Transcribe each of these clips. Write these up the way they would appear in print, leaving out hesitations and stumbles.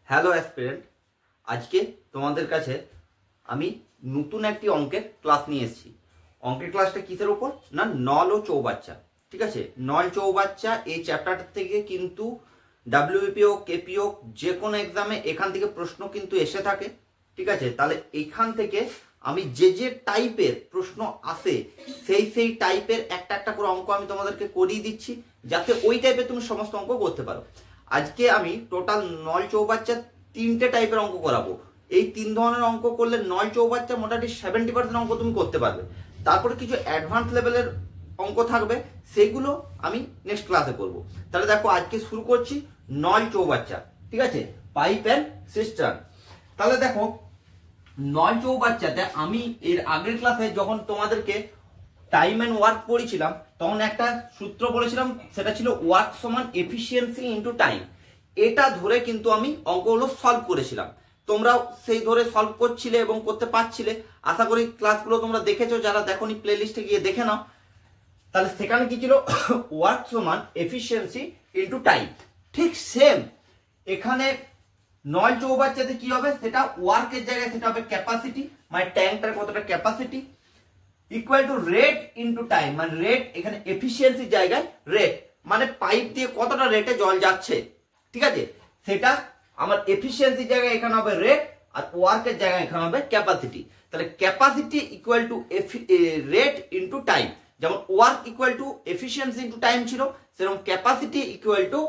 Hello aspirant, আজকে তোমাদের কাছে আমি নতুন একটি অঙ্কের ক্লাস নিয়ে এসেছি। অঙ্কের ক্লাসটা কিসের উপর না, নল ও চৌবাচ্চা। ঠিক আছে, নল চৌবাচ্চা এই চ্যাপ্টারটা থেকে কিন্তু ডাব্লিউবিপিও কেপিও যে কোনো এক্সামে এখান থেকে প্রশ্ন কিন্তু এসে থাকে। ঠিক আছে, তাহলে এইখান থেকে আমি যে টাইপের প্রশ্ন আসে সেই টাইপের একটা একটা করে অঙ্ক আমি তোমাদেরকে করিয়ে দিচ্ছি, যাতে ওই টাইপের তুমি সমস্ত অঙ্ক করতে পারো। আজকে আমি টোটাল নল চৌবাচ্চা 3টে টাইপের অঙ্ক করাবো। এই 3 ধরনের অঙ্ক করলে নল চৌবাচ্চা মোটামুটি 70% অঙ্ক তুমি করতে পারবে। তারপরে কিছু অ্যাডভান্স লেভেলের অঙ্ক থাকবে, সেগুলো আমি নেক্সট ক্লাসে করব। তাহলে দেখো, আজকে শুরু করছি নল চৌবাচ্চা। ঠিক আছে, পাইপ অ্যান্ড সিস্টার্ন। তাহলে দেখো, নল চৌবাচ্চাতে আমি এর আগের ক্লাসে যখন তোমাদেরকে টাইম অ্যান্ড ওয়ার্ক পড়েছিলাম তখন একটা সূত্র বলেছিলাম, সেটা ছিল ওয়ার্ক সমান এফিসিয়েন্সি ইন্টু টাইম। এটা ধরে কিন্তু আমি অঙ্কগুলো সলভ করেছিলাম। তোমরাও সেই ধরে সলভ করছিলে এবং করতে পারছিলে। আশা করি ক্লাসগুলো তোমরা দেখেছো, যারা দেখোনি প্লে লিস্টে গিয়ে দেখে নাও। তাহলে সেখানে কি ছিল, ওয়ার্ক সমান এফিসিয়েন্সি ইন্টু টাইম। ঠিক সেম এখানে নল চৌবাচ্চাতে কি হবে, সেটা ওয়ার্কের জায়গায় সেটা হবে ক্যাপাসিটি, মানে ট্যাঙ্কটার কতটা capacity, equal to rate into time. মানে রেট এখানে এফিসিয়েন্সির জায়গায় রেট, মানে পাইপ দিয়ে কতটা রেটে জল যাচ্ছে। ঠিক আছে, সেটা আমার এফিসিয়েন্সির জায়গায় এখানে হবে রেট, আর ওয়ার্কের জায়গায় এখানে হবে ক্যাপাসিটি। তাহলে capacity equal to rate into time. যেমন work equal to efficiency into time ছিল, সেরকম capacity equal to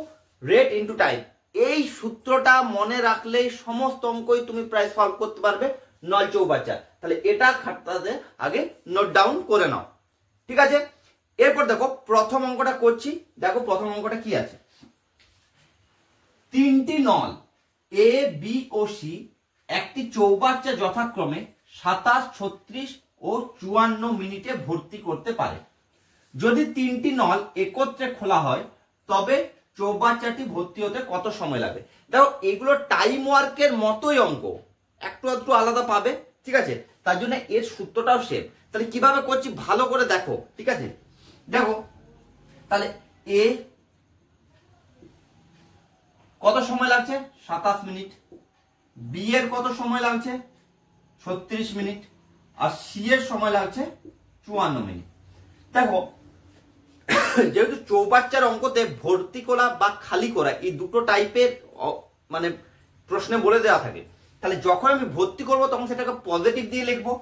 rate into time. এই সূত্রটা মনে রাখলেই সমস্ত অঙ্কই তুমি প্রায় সলভ করতে পারবে নল চৌবাচ্চা। তাহলে এটা খাতাতে আগে নোট ডাউন করে নাও। ঠিক আছে, এরপর দেখো প্রথম অঙ্কটা করছি। দেখো প্রথম অঙ্কটা কি আছে, 3টি নল এ বি ও সি একটি চৌবাচ্চা যথাক্রমে 27, 36 ও 54 মিনিটে ভর্তি করতে পারে। যদি 3টি নল একত্রে খোলা হয় তবে চৌবাচ্চাটি ভর্তি হতে কত সময় লাগবে। দেখো, এগুলো টাইম ওয়ার্কের মতোই অঙ্ক, একটু একটু আলাদা পাবে। ঠিক আছে, তার জন্য এর সূত্রটাও সেম। তাহলে কিভাবে করছি ভালো করে দেখো। ঠিক আছে, দেখো তাহলে এ কত সময় লাগছে, 27 মিনিট। বি এর কত সময় লাগছে, 36 মিনিট। আর সি এর সময় লাগছে 54 মিনিট। দেখো, যেহেতু চৌবাচ্চার অঙ্কতে ভর্তি করা বা খালি করা এই দুটো টাইপের মানে প্রশ্নে বলে দেওয়া থাকে, তাহলে যখন আমি ভর্তি করব তখন সেটাকে পজিটিভ দিয়ে লিখবো।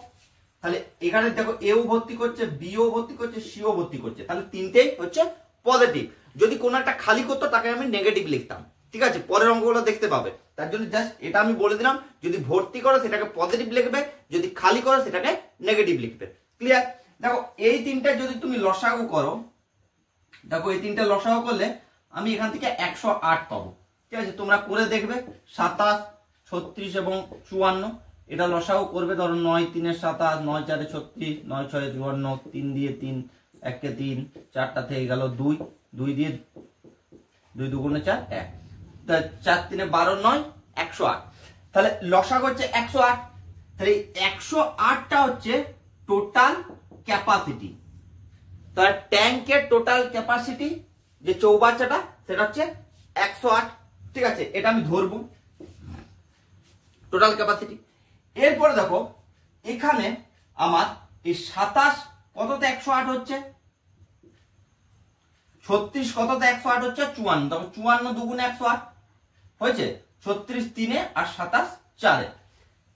তাহলে এখানে দেখো, এও ভর্তি করছে, বিও ভর্তি করছে, সিও ভর্তি করছে, তাহলে তিনটেই হচ্ছে পজিটিভ। যদি কোনো একটা খালি করতো তাকে আমি নেগেটিভ লিখতাম। ঠিক আছে, পরের অঙ্কগুলো দেখতে পাবে। তার জন্য জাস্ট এটা আমি বলে দিলাম, যদি ভর্তি করো সেটাকে পজিটিভ লিখবে, যদি খালি করো সেটাকে নেগেটিভ লিখবে। ক্লিয়ার? দেখো, এই তিনটা যদি তুমি লসাগু করো, দেখো এই তিনটা লসাগু করলে আমি এখান থেকে 108 পাবো। ঠিক আছে, তোমরা করে দেখবে। 27, 36 এবং 54 এটা লসাগু করবে। ধরো 9 3 27, 9 4 36, 9 6 54, 3 দিয়ে 3, 1 কে 3, 4টা থেকে গেল 2, 2 দিয়ে 2 2 গুণে 4 1, 4 3 12, 9 108। তাহলে লসাগু হচ্ছে 108। তাহলে 108টা হচ্ছে টোটাল ক্যাপাসিটি। তাহলে ট্যাঙ্কের টোটাল ক্যাপাসিটি যে চৌবাচ্চাটা সেটা হচ্ছে 108। ঠিক আছে, এটা আমি ধরবো টোটাল ক্যাপাসিটি। এরপরে দেখো, এখানে আমার এই 27 কততে 108 হচ্ছে, 36 কততে 108 হচ্ছে, 54। তখন 54 দুগুণে 108 হয়েছে, 36 3 আর 27 4।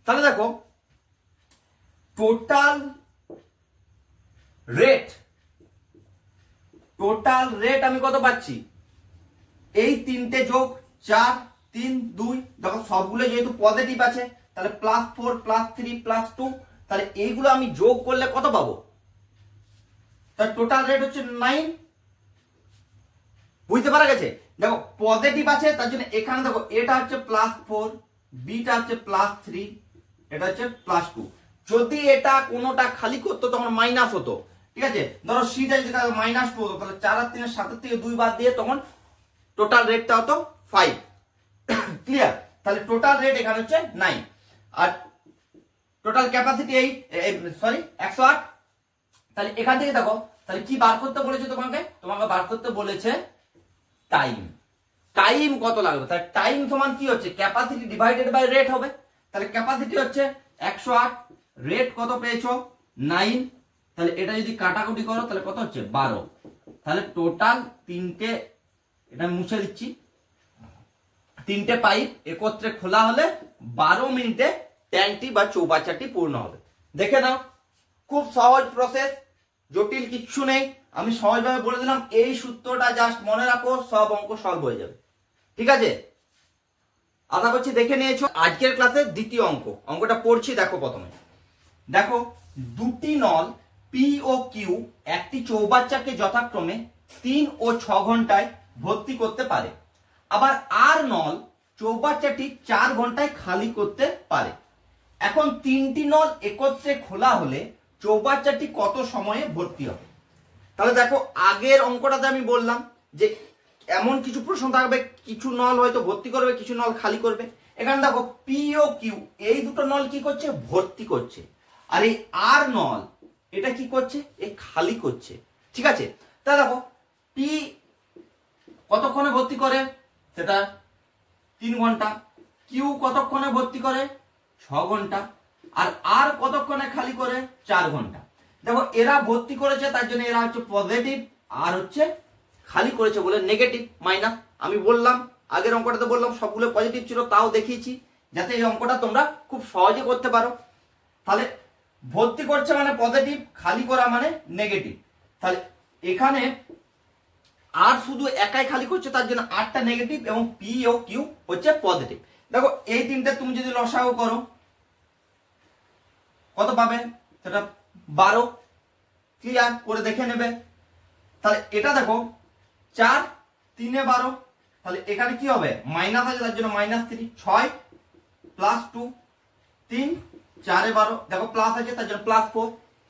তাহলে দেখো টোটাল রেট আমি কত পাচ্ছি, এই তিনটে যোগ 4 3 2, দেখো সবগুলো যেহেতু পজিটিভ আছে তাহলে +4 +3 +2, তাহলে এইগুলো আমি যোগ করলে কত পাবো, তার টোটাল রেট হচ্ছে 9। বুঝতে পারা গেছে? দেখো পজিটিভ আছে তার জন্য এখানে দেখো এটা হচ্ছে +4, বিটা হচ্ছে +3, এটা হচ্ছে +2। যদি এটা কোনোটা খালি করতো তখন মাইনাস হতো। ঠিক আছে, ধরো সিটা যদি -2 হতো, তাহলে 4 আর 3 7 থেকে 2 বাদ দিয়ে তখন টোটাল রেটটা হতো 5। ক্লিয়ার? তাহলে টোটাল রেট এখানে হচ্ছে 9 আর টোটাল ক্যাপাসিটি 108। তাহলে এখান থেকে দেখো, তাহলে কি বার করতে বলেছে তোমাকে বার করতে বলেছে টাইম। টাইম কত লাগবে, তাহলে টাইম সমান কি হচ্ছে, ক্যাপাসিটি ডিভাইডেড বাই রেট হবে। তাহলে ক্যাপাসিটি হচ্ছে 108, রেট কত পেয়েছো 9, তাহলে এটা যদি কাটাকুটি করো তাহলে কত হচ্ছে 12। তাহলে টোটাল তিনটে, এটা মুছে দিচ্ছি, তিনটে পাইপ একত্রে খোলা হলে 12 মিনিটে ট্যাঙ্কটি বা চৌবাচ্চাটি পূর্ণ হবে। দেখে নাও, খুব সহজ প্রসেস, জটিল কিচ্ছু নেই। আমি সহজভাবে বলে দিলাম, এই সূত্রটা জাস্ট মনে রাখো, সব অঙ্ক সলভ হয়ে যাবে। ঠিক আছে, আশা করছি দেখে নিয়েছো। আজকের ক্লাসের দ্বিতীয় অঙ্কটা পড়ছি। দেখো প্রথমে, দেখো দুটি নল পি ও কিউ একটি চৌবাচ্চাকে যথাক্রমে 3 ও 6 ঘন্টায় ভর্তি করতে পারে, আবার আর নল চৌবাচ্চাটি 4 ঘন্টায় খালি করতে পারে। এখন তিনটি নল একত্রে খোলা হলে চৌবাচ্চাটি কত সময়ে ভর্তি হবে? তাহলে দেখো, আগের অঙ্কটাতে আমি বললাম যে এমন কিছু প্রশ্ন থাকবে, কিছু নল হয়তো ভর্তি করবে, কিছু নল খালি করবে। এখানে দেখো পি ও কিউ এই দুটো নল কি করছে, ভর্তি করছে, আর এই আর নল এটা কি করছে, এই খালি করছে। ঠিক আছে, তাহলে দেখো পি কতক্ষণে ভর্তি করে, সেটা 3 ঘন্টা, কিউ কতক্ষণে ভর্তি করে 6 ঘন্টা, আর আর কতক্ষণে খালি করে 4 ঘন্টা। দেখো এরা ভর্তি করেছে তার জন্য এরা হচ্ছে পজিটিভ, আর হচ্ছে খালি করেছে বলে নেগেটিভ মাইনাস। আমি বললাম আগের অঙ্কটাতে বললাম সবগুলো পজিটিভ ছিল, তাও দেখিয়েছি যাতে এই অঙ্কটা তোমরা খুব সহজে করতে পারো। তাহলে ভর্তি করছে মানে পজিটিভ, খালি করা মানে নেগেটিভ। তাহলে এখানে আর শুধু একাই খালি করছে, তার জন্য আরটা নেগেটিভ এবং পি ও কিউ হচ্ছে পজিটিভ। দেখো এই তিনটে তুমি যদি লসাগু করো কত পাবে, সেটা 12। ক্লিয়ার করে দেখে নেবে। তাহলে এটা দেখো 4 3 এ 12, তাহলে এখানে কি হবে, মাইনাস আছে তার জন্য -3, 6 + 2 3 4 এ 12, দেখো প্লাস আছে তার জন্য +4।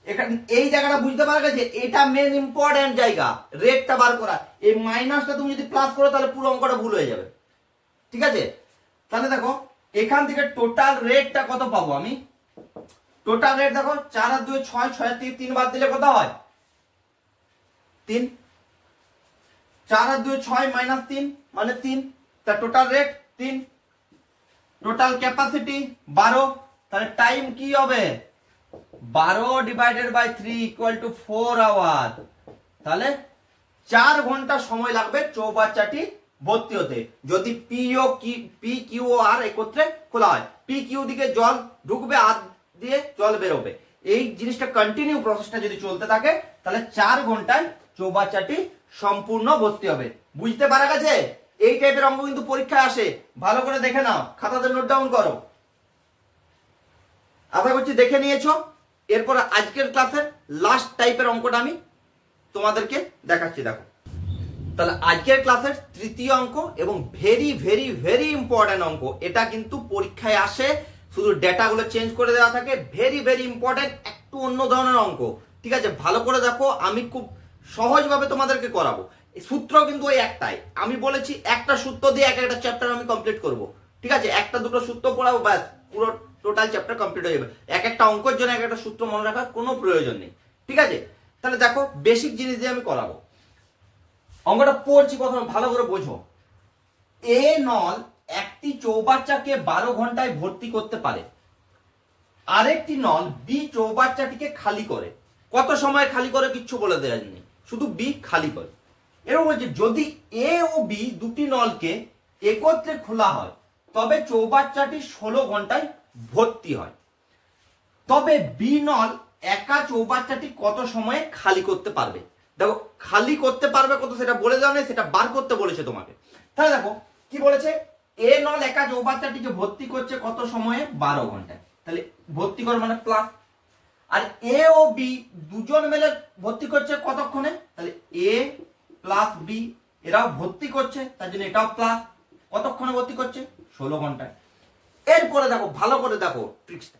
এখানে এই জায়গাটা বুঝতে পারা গেছে, এটা মেন ইম্পর্টেন্ট জায়গা, রেটটা বার করা। এই মাইনাসটা তুমি যদি প্লাস করো তাহলে পুরো অঙ্কটা ভুল হয়ে যাবে। ঠিক আছে, তাহলে দেখো এখান থেকে টোটাল রেটটা কত পাবো আমি, টোটাল রেট দেখো 4 আর 2 6, 6 আর 3 3 বাদ দিলে কত হয় 3, 4 আর 2 6 -3 মানে 3, তা টোটাল রেট 3, টোটাল ক্যাপাসিটি 12, তাহলে টাইম কি হবে 12 ডিভাইডেড বাই 3 = 4 আওয়ার। তাহলে 4 ঘন্টা সময় লাগবে চৌবাচ্চাটি ভর্তি হতে, যদি পি কিউ ও আর একত্রে খোলা হয়। পি কিউ দিকে জল ঢুকবে, আর দিয়ে জল বেরোবে, এই জিনিসটা কন্টিনিউ প্রসেসটা যদি চলতে থাকে তাহলে 4 ঘন্টায় চৌবাচ্চাটি সম্পূর্ণ ভর্তি হবে। বুঝতে পারা গেছে? এই টাইপের অঙ্ক কিন্তু পরীক্ষায় আসে, ভালো করে দেখে নাও, খাতাতে নোট ডাউন করো। আশা করছি দেখে নিয়েছো। এরপর আজকের ক্লাসের লাস্ট টাইপের অঙ্কটা আমি তোমাদেরকে দেখাচ্ছি। দেখো, তাহলে আজকের ক্লাসের তৃতীয় অঙ্ক এবং ভেরি ভেরি ভেরি ইম্পর্টেন্ট অঙ্ক। এটা কিন্তু পরীক্ষায় আসে, শুধু ডেটাগুলো চেঞ্জ করে দেওয়া থাকে। ভেরি ভেরি ইম্পর্টেন্ট, একটু অন্য ধরনের অঙ্ক। ঠিক আছে, ভালো করে দেখো, আমি খুব সহজভাবে তোমাদেরকে করাবো। সূত্র কিন্তু ওই একটাই, আমি বলেছি একটা সূত্র দিয়ে এক একটা চ্যাপ্টার আমি কমপ্লিট করব। ঠিক আছে, একটা দুটো সূত্র পড়াবো, ব্যাস পুরো টোটাল চ্যাপ্টার কমপ্লিট হয়ে যাবে। এক একটা অঙ্কের জন্য এক একটা সূত্র মনে রাখার কোনো প্রয়োজন নেই। ঠিক আছে, তাহলে দেখো বেসিক জিনিস দিয়ে আমি করাবো। অঙ্কটা পড়ছি, প্রথমে ভালো করে বোঝো। এ নল একটি চৌবাচ্চাকে 12 ঘন্টায় ভর্তি করতে পারে, আরেকটি নল বি চৌবাচ্চাটিকে খালি করে। কত সময় খালি করে কিচ্ছু বলে দেওয়া নেই, শুধু বি খালি করে। এরকম হচ্ছে, যদি এ ও বি দুটি নলকে একত্রে খোলা হয় তবে চৌবাচ্চাটি 16 ঘন্টায় ভর্তি হয়। তবে বি নল একা চৌবাচ্চাটি কত সময়ে খালি করতে পারবে? দেখো খালি করতে পারবে কত সেটা বলে দেওয়া নেই, সেটা বার করতে বলেছে তোমাকে। তাহলে দেখো কি বলেছে, এ নল একা চৌবাচ্চাটিকে ভর্তি করছে কত সময়ে, 12 ঘন্টায়। তাহলে ভর্তি করে মানে প্লাস, আর এ ও বি দুজন মিলে ভর্তি করছে কতক্ষণে, তাহলে এ প্লাস বি এরাও ভর্তি করছে, তার জন্য এটাও প্লাস। কতক্ষণে ভর্তি করছে, 16 ঘন্টায়। এরপরে দেখো ভালো করে দেখো ট্রিক্সটা,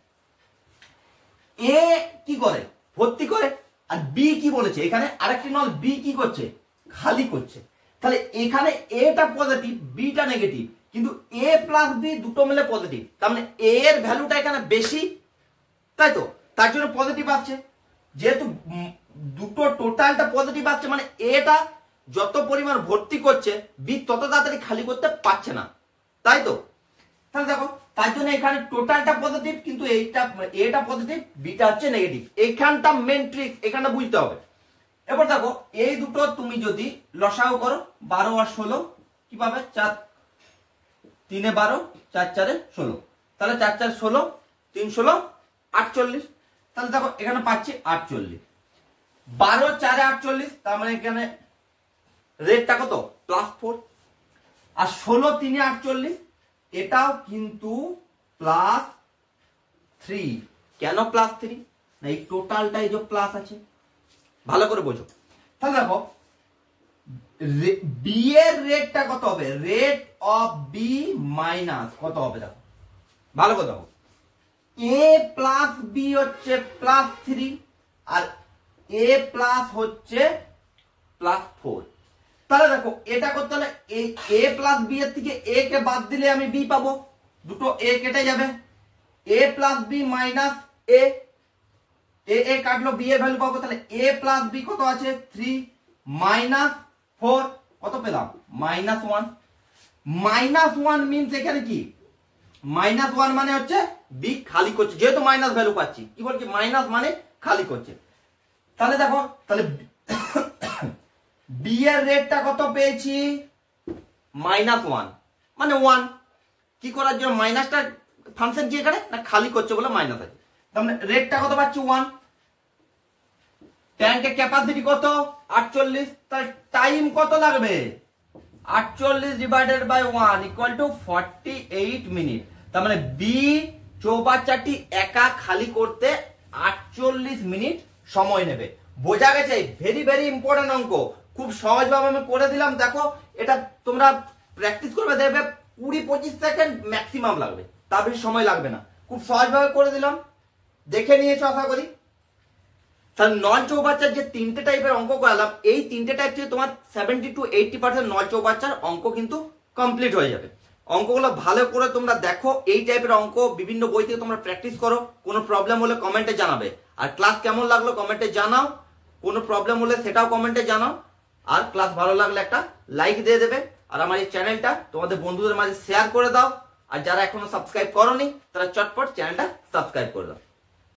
এ কি করে, ভর্তি করে, আর বি কি বলেছে, এখানে আরেকটি নল বি কি করছে, খালি করছে। তাহলে এখানে এটা পজিটিভ, বিটা নেগেটিভ, কিন্তু এ প্লাস বি দুটো মিলে পজিটিভ, তার মানে এ এর ভ্যালুটা এখানে বেশি, তাই তো, তার জন্য পজিটিভ আসছে। যেহেতু দুটো টোটালটা পজিটিভ আসছে মানে এটা যত পরিমাণ ভর্তি করছে বি তত তাড়াতাড়ি খালি করতে পারছে না, তাই তো? তাহলে দেখো তার জন্য এখানে টোটালটা পজিটিভ, কিন্তু এটা পজিটিভ, বিটা হচ্ছে নেগেটিভ। এখানটা মেন ট্রিক, এখানটা বুঝতে হবে। এবার দেখো এই দুটো তুমি যদি লসাগু করো 12 আর 16 কি পাবে? 4 3 এ 12 4 4 এ 16, তাহলে 4 4 16 3 16 48। তাহলে দেখো এখানে পাচ্ছি 48, 12 4 এ 48, তার মানে এখানে রেটটা কত? +4। আর 16 3 এ 48, এটাও কিন্তু +3। কেন +3? না এই টোটালটাই যে প্লাস আছে, ভালো করে বোঝো। তাহলে দেখো বি এর রেটটা কত হবে? রেট অফ বি মাইনাস কত হবে? দেখো ভালো করে দেখো, এ প্লাস বি হচ্ছে +3 আর এ প্লাস হচ্ছে +4। তাহলে দেখো এটা করতে হলে এ প্লাস বি এর থেকে এ কে বাদ দিলে আমি বি পাবো, দুটো এ কেটে যাবে, এ প্লাস বি মাইনাস এ, এ কাটলো, বি এর ভ্যালু পাবো। তাহলে এ প্লাস বি কত আছে? 3 মাইনাস 4 কত পেলাম? -1। -1 মিনস এখানে কি? -1 মানে হচ্ছে বি খালি করছে, যেহেতু মাইনাস ভ্যালু পাচ্ছি, কি বলছি? মাইনাস মানে খালি করছে। তাহলে দেখো তাহলে বি এর রেটটা কত পেয়েছি? -1 মানে 1। কি করার জন্য? মাইনাসটা ফাংশন কি এখানে? না খালি করছে বলে মাইনাস আছে, তার মানে রেটটা কত পাচ্ছি? 1। ট্যাঙ্কের ক্যাপাসিটি কত? 48। তাহলে টাইম কত লাগবে? 48 divided by 1 equal to 48 minute. তার মানে বি চৌবাচ্চাটি একা খালি করতে 48 মিনিট সময় নেবে। বোঝা গেছে? ভেরি ভেরি ইম্পর্টেন্ট অঙ্ক, খুব সহজভাবে আমি করে দিলাম। দেখো এটা তোমরা প্র্যাকটিস করবে, দেখবে 20-25 সেকেন্ড ম্যাক্সিমাম লাগবে, তার বেশি সময় লাগবে না। খুব সহজভাবে করে দিলাম, দেখে নিয়েছো আশা করি। তাহলে নল চৌবাচ্চার যে 3টে টাইপের অঙ্ক করালাম, এই 3টে টাইপ থেকে তোমার 70 to 80% নল চৌবাচ্চার অঙ্ক কিন্তু কমপ্লিট হয়ে যাবে। অঙ্কগুলো ভালো করে তোমরা দেখো, এই টাইপের অঙ্ক বিভিন্ন বই থেকে তোমরা প্র্যাকটিস করো। কোনো প্রবলেম হলে কমেন্টে জানাবে, আর ক্লাস কেমন লাগলো কমেন্টে জানাও, কোনো প্রবলেম হলে সেটাও কমেন্টে জানাও। আর ক্লাস ভালো লাগলে একটা লাইক দিয়ে দেবে, আর আমার এই চ্যানেলটা তোমাদের বন্ধুদের মাঝে শেয়ার করে দাও। আর যারা এখনো সাবস্ক্রাইব করোনি তারা চটপট চ্যানেলটা সাবস্ক্রাইব করে দাও।